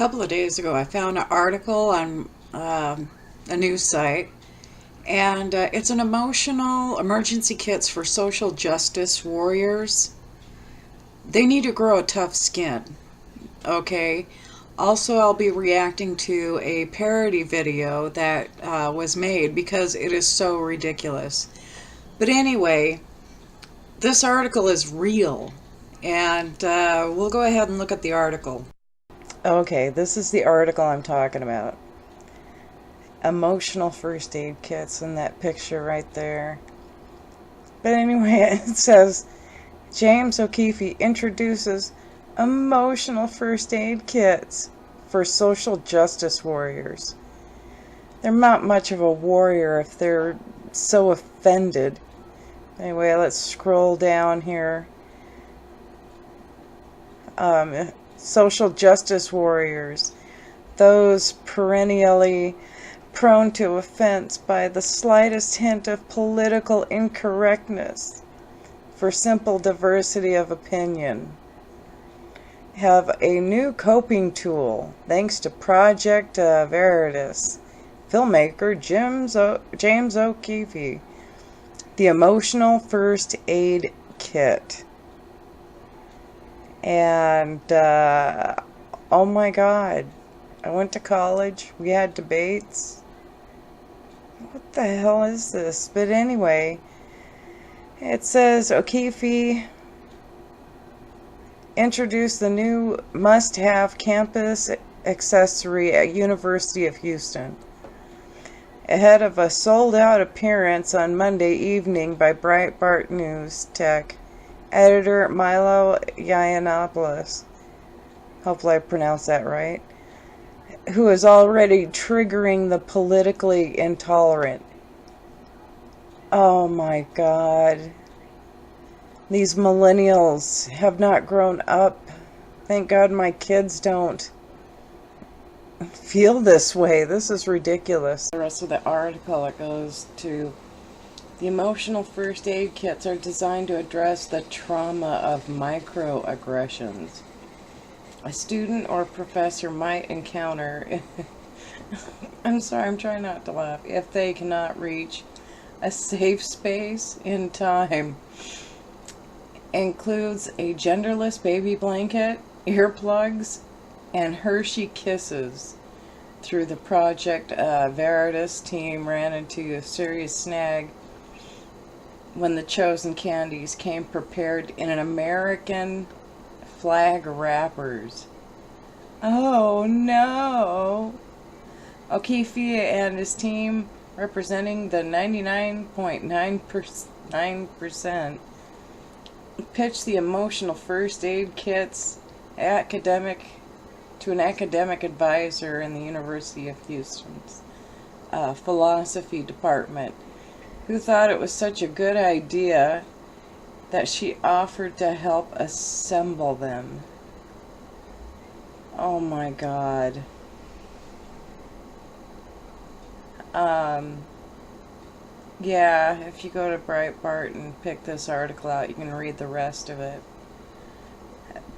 couple of days ago, I found an article on a news site, and it's an emotional emergency kits for social justice warriors. They need to grow a tough skin, okay? Also, I'll be reacting to a parody video that was made because it is so ridiculous. But anyway, this article is real, and we'll go ahead and look at the article. Okay, this is the article I'm talking about. Emotional first aid kits in that picture right there. But anyway, it says, James O'Keefe introduces emotional first aid kits for social justice warriors. They're not much of a warrior if they're so offended. Anyway, let's scroll down here. Social justice warriors, those perennially prone to offense by the slightest hint of political incorrectness, for simple diversity of opinion, have a new coping tool thanks to Project Veritas. Filmmaker James O'Keefe. The Emotional First Aid Kit. And, oh my God, I went to college, we had debates. What the hell is this? But anyway, it says O'Keefe introduced the new must-have campus accessory at University of Houston, ahead of a sold-out appearance on Monday evening by Breitbart News Tech editor Milo Yiannopoulos, hopefully I pronounced that right, who is already triggering the politically intolerant. Oh my God. These millennials have not grown up. Thank God my kids don't feel this way. This is ridiculous. The rest of the article, it goes to, the emotional first aid kits are designed to address the trauma of microaggressions a student or professor might encounter. I'm sorry, I'm trying not to laugh. If they cannot reach a safe space in time. Includes a genderless baby blanket, earplugs, and Hershey Kisses. Through the Project Veritas team ran into a serious snag when the chosen candies came prepared in an American flag wrappers. Oh no! O'Keefe and his team, representing the 99.9%, pitched the emotional first aid kits to an academic advisor in the University of Houston's philosophy department, who thought it was such a good idea that she offered to help assemble them. Oh my God. Yeah, if you go to Breitbart and pick this article out, you can read the rest of it.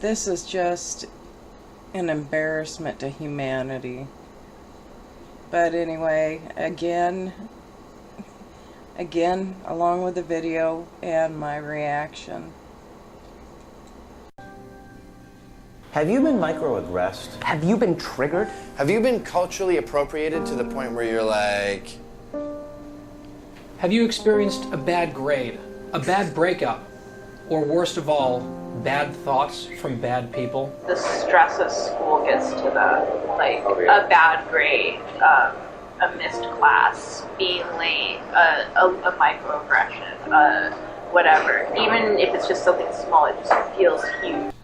This is just an embarrassment to humanity. But anyway, again, along with the video and my reaction. Have you been microaggressed? Have you been triggered? Have you been culturally appropriated to the point where you're like... Have you experienced a bad grade, a bad breakup, or worst of all, bad thoughts from bad people? The stress of school gets to that, like a bad grade, a missed class, being late, a microaggression, whatever. Even if it's just something small, it just feels huge.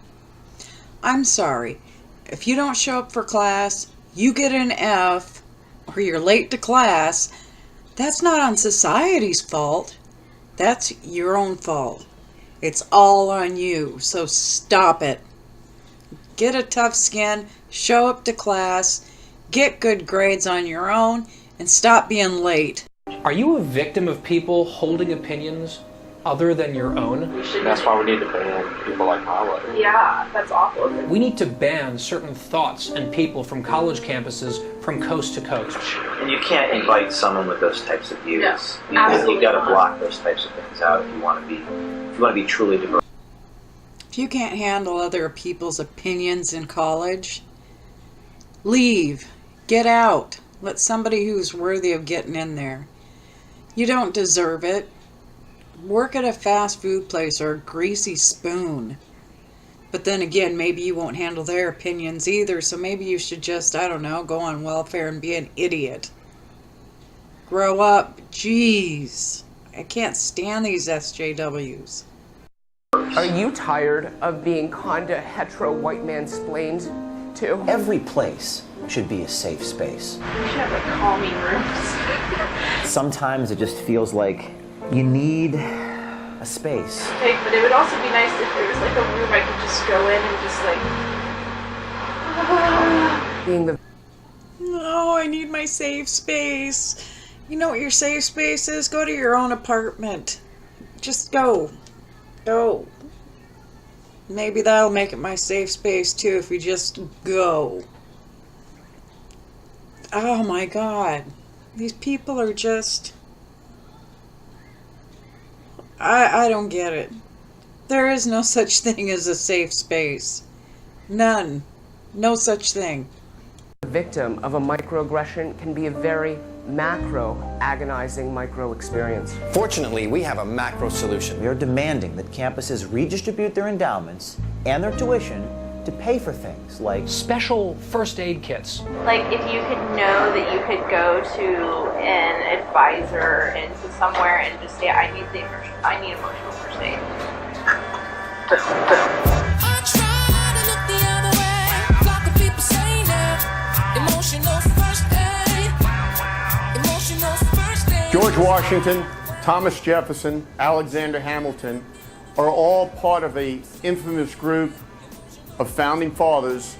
I'm sorry. If you don't show up for class, you get an F, or you're late to class, that's not on society's fault. That's your own fault. It's all on you, so stop it. Get a tough skin, show up to class, get good grades on your own, and stop being late. Are you a victim of people holding opinions other than your own. That's why we need to ban people like Highway. Yeah, that's awful. We need to ban certain thoughts and people from college campuses from coast to coast. And you can't invite someone with those types of views. No, absolutely You've got to not. block those types of things out if you want to be truly diverse. If you can't handle other people's opinions in college, leave. Get out. Let somebody who's worthy of getting in there. You don't deserve it. Work at a fast food place or a greasy spoon. But then again, maybe you won't handle their opinions either, so maybe you should just, I don't know, go on welfare and be an idiot. Grow up. Jeez. I can't stand these SJWs. Are you tired of being kinda hetero white man splained to? Every place should be a safe space. We should have like calming rooms. Sometimes it just feels like you need a space. Like, but it would also be nice if there was like a room I could just go in and just like Being the No, I need my safe space. You know what your safe space is? Go to your own apartment. Just go. Go. Maybe that'll make it my safe space too if we just go. Oh my God. These people are just... I don't get it. There is no such thing as a safe space. None. No such thing. victim of a microaggression can be a very macro, agonizing micro experience. Fortunately, we have a macro solution. We are demanding that campuses redistribute their endowments and their tuition to pay for things like Special first aid kits. Like, if you could know that you could go to an advisor and to somewhere and just say, I need emotional first aid. I try to look the other way. Flock of people saying that emotional first aid. Emotional first aid. George Washington, Thomas Jefferson, Alexander Hamilton are all part of a infamous group of founding fathers.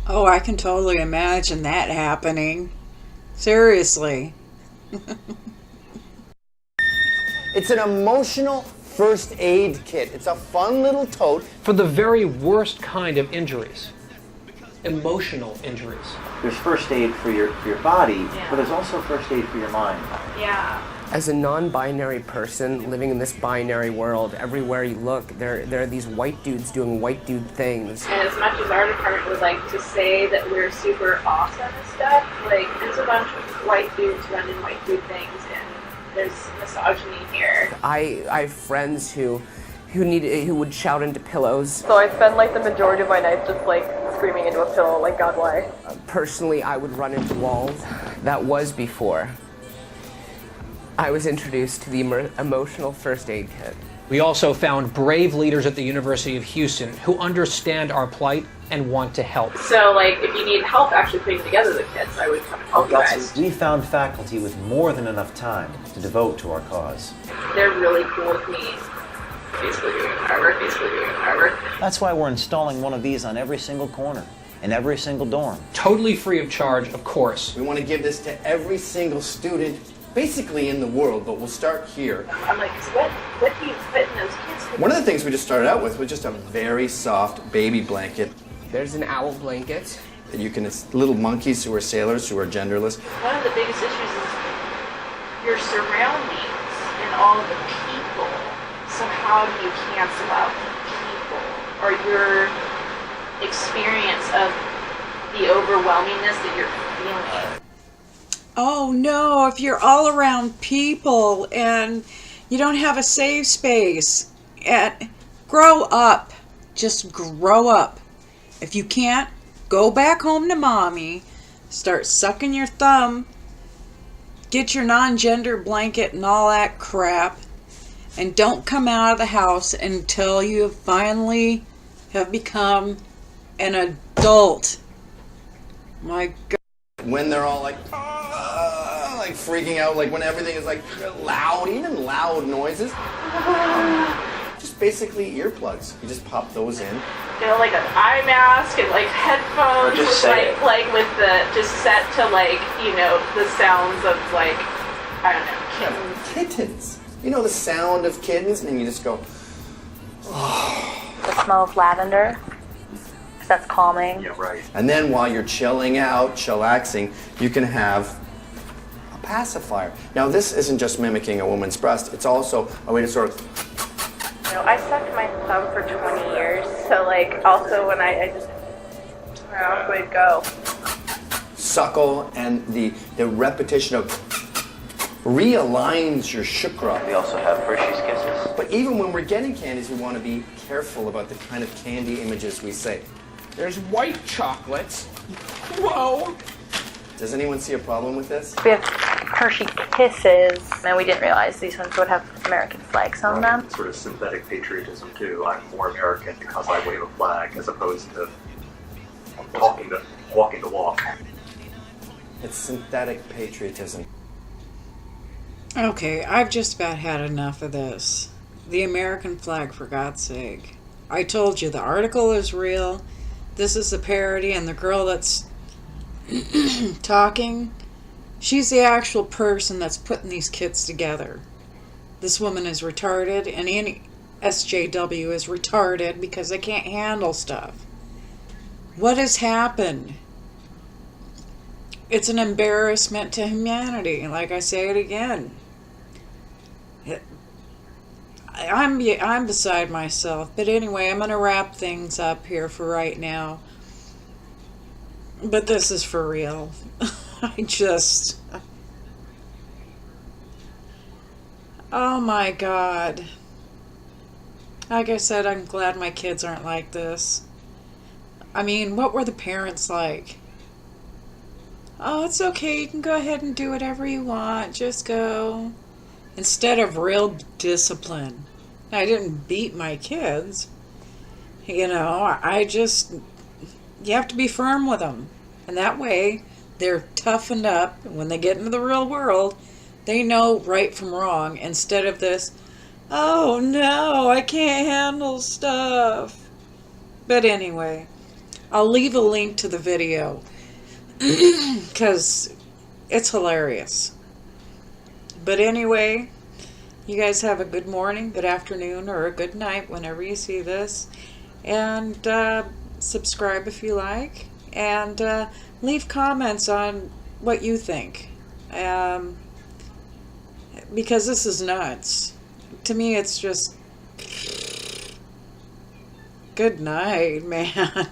Oh, I can totally imagine that happening. Seriously. It's an emotional first aid kit. It's a fun little tote. For the very worst kind of injuries. Emotional injuries. there's first aid for your body, but there's also first aid for your mind. Yeah. As a non-binary person living in this binary world, everywhere you look, there are these white dudes doing white dude things. And as much as our department would like to say that we're super awesome and stuff, like, there's a bunch of white dudes running white dude things, and there's misogyny here. I have friends who would shout into pillows. So I spend like the majority of my nights just like screaming into a pillow, like, God, why? Personally, I would run into walls. That was before I was introduced to the emotional first aid kit. We also found brave leaders at the University of Houston who understand our plight and want to help. So, like, if you need help actually putting together the kits, I would come and help you guys. We found faculty with more than enough time to devote to our cause. They're really cool with me. Basically doing artwork. That's why we're installing one of these on every single corner, in every single dorm. Totally free of charge, of course. We want to give this to every single student, basically in the world, but we'll start here. I'm like, so what do you put in those kits? One of the things we just started out with was just a very soft baby blanket. There's an owl blanket. That you can, it's little monkeys who are sailors, who are genderless. One of the biggest issues is your surroundings and all of the people. So how do you cancel out people or your experience of the overwhelmingness that you're feeling? Oh no, if you're all around people and you don't have a safe space, and grow up. Just grow up. If you can't, go back home to mommy, start sucking your thumb, get your non-gender blanket and all that crap, and don't come out of the house until you finally have become an adult. My God. When they're all like freaking out, like when everything is like loud, even loud noises. Just basically earplugs. You just pop those in. You know, like an eye mask and like headphones, Just with, say it. like with the just set to like, you know, the sounds of like, I don't know, kittens. Kittens. You know the sound of kittens, and you just go. The smell of lavender, 'cause that's calming. Yeah, right. And then while you're chilling out, chillaxing, you can have a pacifier. Now this isn't just mimicking a woman's breast, it's also a way to sort of, You know, I sucked my thumb for 20 years, so like also when I just, I don't know, would go. suckle, and the repetition of realigns your chakra. We also have Hershey's Kisses. But even when we're getting candies, we want to be careful about the kind of candy images we say. There's white chocolates. Whoa! Does anyone see a problem with this? We have Hershey Kisses, and we didn't realize these ones would have American flags on them. Sort of synthetic patriotism too. I'm more American because I wave a flag as opposed to walking the walk. It's synthetic patriotism. Okay, I've just about had enough of this. The American flag, for God's sake. I told you the article is real. This is a parody, and the girl that's talking, she's the actual person that's putting these kids together. This woman is retarded, and any SJW is retarded because they can't handle stuff. What has happened? It's an embarrassment to humanity. Like I say it again. I'm beside myself. But anyway, I'm going to wrap things up here for right now. But this is for real. Oh my God. Like I said, I'm glad my kids aren't like this. I mean, what were the parents like? Oh, it's okay. You can go ahead and do whatever you want. Just go. Instead of real discipline. I didn't beat my kids. You know, you have to be firm with them. And that way, they're toughened up. When they get into the real world, they know right from wrong. Instead of this, oh no, I can't handle stuff. But anyway, I'll leave a link to the video. Because it's hilarious. But anyway, you guys have a good morning, good afternoon, or a good night whenever you see this. And subscribe if you like. And leave comments on what you think. Because this is nuts. To me, it's just... Good night, man.